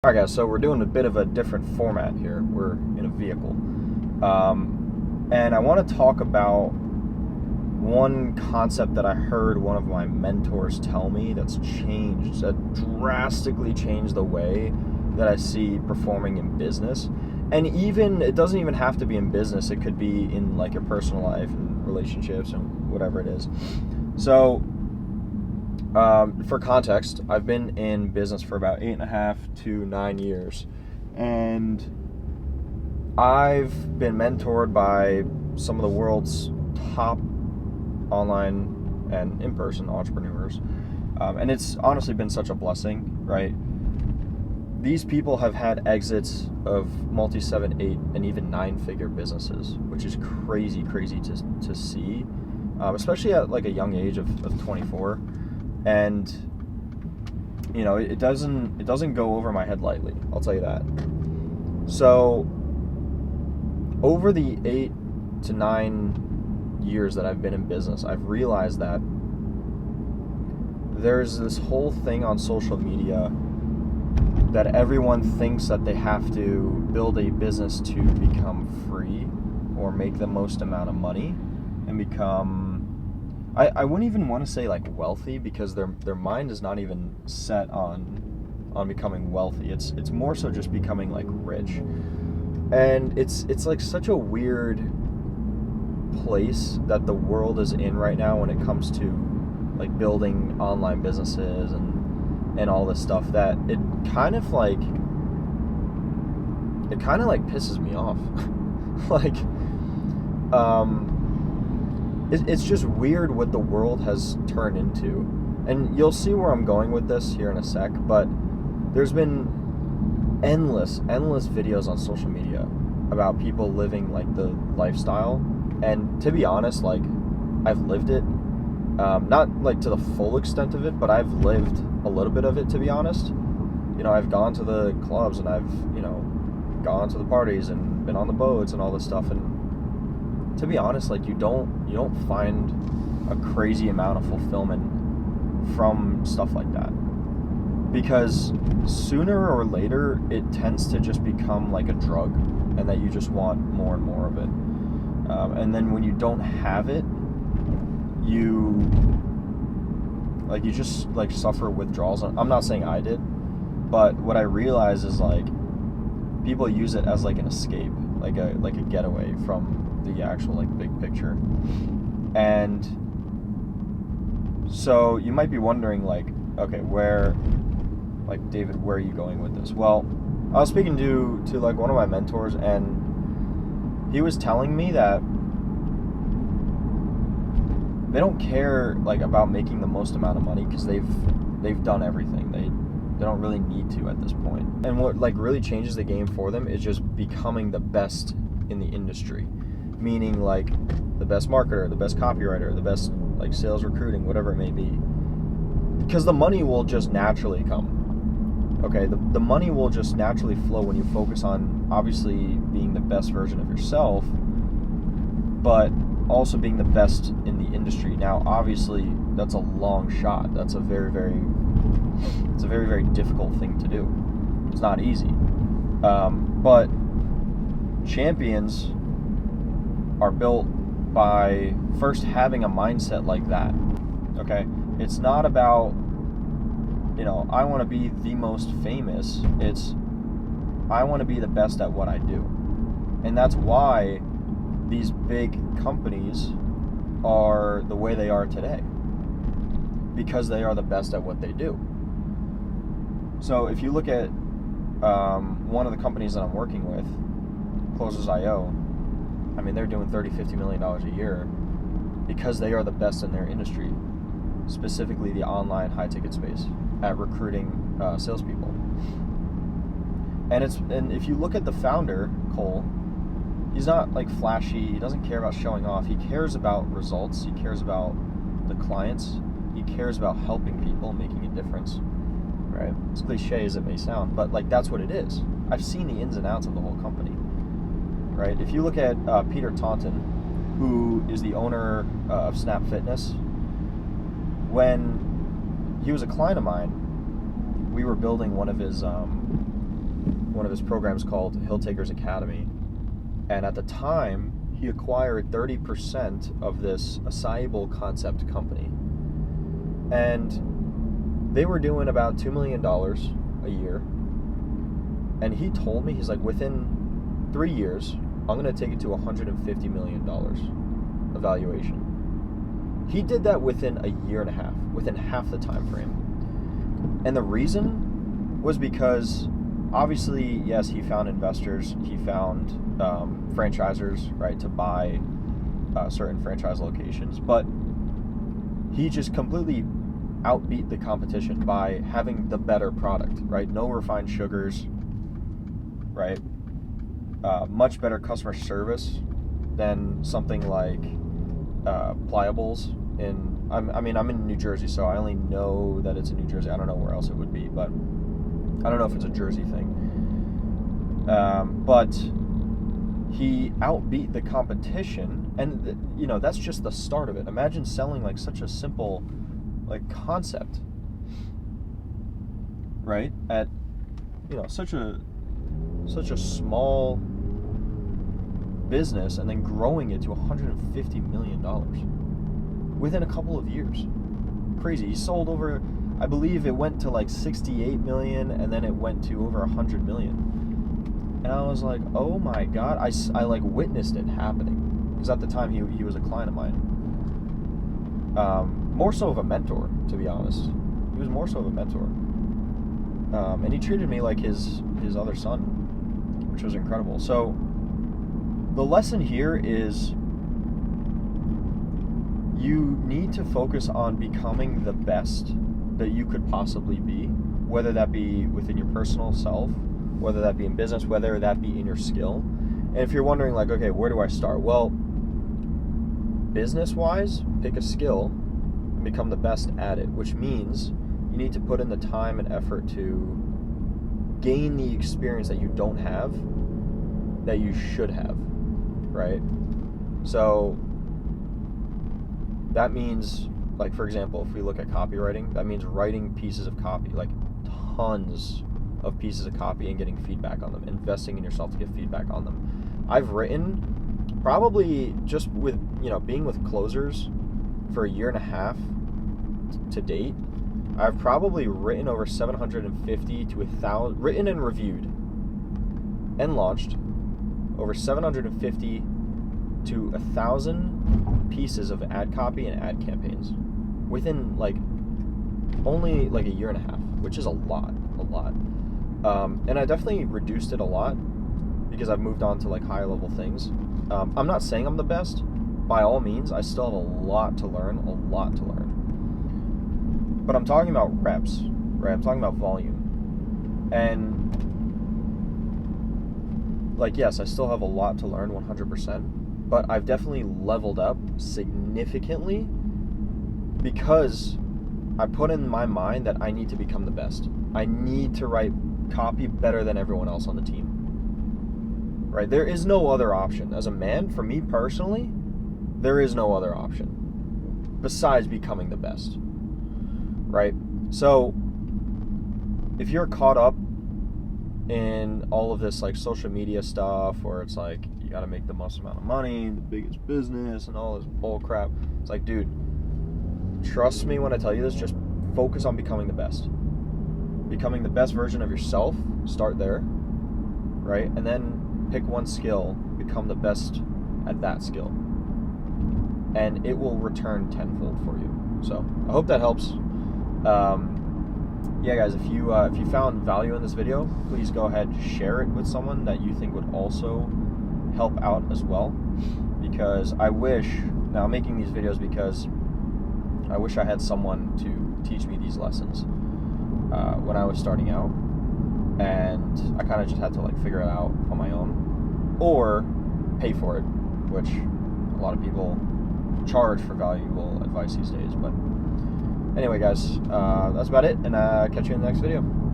Alright guys, so we're doing a bit of a different format here. We're in a vehicle. And I want to talk about one concept that I heard one of my mentors tell me that drastically changed the way that I see performing in business. And even, it doesn't even have to be in business, it could be in like your personal life and relationships and whatever it is. So, for context, I've been in business for about 8.5 to 9 years, and I've been mentored by some of the world's top online and in-person entrepreneurs, and it's honestly been such a blessing, right? These people have had exits of multi-7, 8, and even 9-figure businesses, which is crazy to see, especially at like a young age of 24. And you know, it doesn't go over my head lightly, I'll tell you that. So over the 8 to 9 years that I've been in business, I've realized that there's this whole thing on social media that everyone thinks that they have to build a business to become free or make the most amount of money and become, I wouldn't even want to say like wealthy, because their mind is not even set on becoming wealthy. It's more so just becoming like rich. And it's like such a weird place that the world is in right now when it comes to like building online businesses and all this stuff, that it kind of like pisses me off. Like it's just weird what the world has turned into. And you'll see where I'm going with this here in a sec, but there's been endless videos on social media about people living like the lifestyle. And to be honest, like, I've lived it. Not like to the full extent of it, but I've lived a little bit of it, to be honest. You know, I've gone to the clubs and I've, you know, gone to the parties and been on the boats and all this stuff. And to be honest, like, you don't find a crazy amount of fulfillment from stuff like that, because sooner or later it tends to just become like a drug, and that you just want more and more of it. And then when you don't have it, you just like suffer withdrawals. I'm not saying I did, but what I realize is like people use it as like an escape, like a getaway from the actual like big picture. And so you might be wondering, like, okay, David, where are you going with this? Well, I was speaking to like one of my mentors, and he was telling me that they don't care like about making the most amount of money, because they've done everything. They don't really need to at this point. And what like really changes the game for them is just becoming the best in the industry, meaning like the best marketer, the best copywriter, the best like sales recruiting, whatever it may be, because the money will just naturally come. Okay, the money will just naturally flow when you focus on obviously being the best version of yourself, but also being the best in the industry. Now, obviously, that's a long shot. That's a very, very difficult thing to do. It's not easy. But champions are built by first having a mindset like that. Okay? It's not about, you know, I want to be the most famous. It's, I want to be the best at what I do. And that's why these big companies are the way they are today, because they are the best at what they do. So if you look at one of the companies that I'm working with, Closers.io, I mean, they're doing $30-50 million a year because they are the best in their industry, specifically the online high-ticket space, at recruiting salespeople. And if you look at the founder, Cole, he's not like flashy. He doesn't care about showing off. He cares about results. He cares about the clients. He cares about helping people, making a difference. Right? As cliche as it may sound, but like that's what it is. I've seen the ins and outs of the whole company. Right? If you look at Peter Taunton, who is the owner of Snap Fitness, when he was a client of mine, we were building one of his one of his programs called Hill Takers Academy. And at the time, he acquired 30% of this acai bowl concept company. And they were doing about $2 million a year. And he told me, he's like, within 3 years, I'm going to take it to $150 million evaluation. He did that within a year and a half, within half the time frame. And the reason was because, obviously, yes, he found investors, he found franchisors, right, to buy certain franchise locations, but he just completely outbeat the competition by having the better product, right? No refined sugars, right? Much better customer service than something like Pliables. I'm in New Jersey, so I only know that it's in New Jersey. I don't know where else it would be, but I don't know if it's a Jersey thing. But he outbeat the competition, and that's just the start of it. Imagine selling like such a simple like concept, right? At such a small business, and then growing it to $150 million within a couple of years. Crazy. He sold over, I believe it went to like 68 million, and then it went to over 100 million. And I was like, oh my God, I like witnessed it happening. Because at the time he was a client of mine. More so of a mentor, to be honest. He was more so of a mentor. And he treated me like his other son, which was incredible. So the lesson here is you need to focus on becoming the best that you could possibly be, whether that be within your personal self, whether that be in business, whether that be in your skill. And if you're wondering like, okay, where do I start? Well, business-wise, pick a skill and become the best at it, which means you need to put in the time and effort to gain the experience that you don't have, that you should have, right? So that means, like, for example, if we look at copywriting, that means writing pieces of copy, like tons of pieces of copy, and getting feedback on them, investing in yourself to get feedback on them. I've written probably just with, being with closers for a year and a half to date, I've probably written over 750 to 1,000, written and reviewed and launched over 750 to 1,000 pieces of ad copy and ad campaigns within like only like a year and a half, which is a lot. And I definitely reduced it a lot because I've moved on to like higher level things. I'm not saying I'm the best. By all means, I still have a lot to learn. But I'm talking about reps, right? I'm talking about volume. And like, yes, I still have a lot to learn 100%, but I've definitely leveled up significantly because I put in my mind that I need to become the best. I need to write copy better than everyone else on the team, right? There is no other option. As a man, for me personally, there is no other option besides becoming the best, right? So if you're caught up in all of this like social media stuff where it's like you got to make the most amount of money, the biggest business, and all this bull crap, it's like, dude, trust me when I tell you this, just focus on becoming the best. Becoming the best version of yourself, start there, right? And then pick one skill, become the best at that skill. And it will return tenfold for you. So I hope that helps. Yeah, guys, if you found value in this video, please go ahead and share it with someone that you think would also help out as well. Because I'm making these videos because I wish I had someone to teach me these lessons when I was starting out, and I kind of just had to like figure it out on my own or pay for it, which a lot of people charge for valuable advice these days. But anyway, guys, that's about it, and catch you in the next video.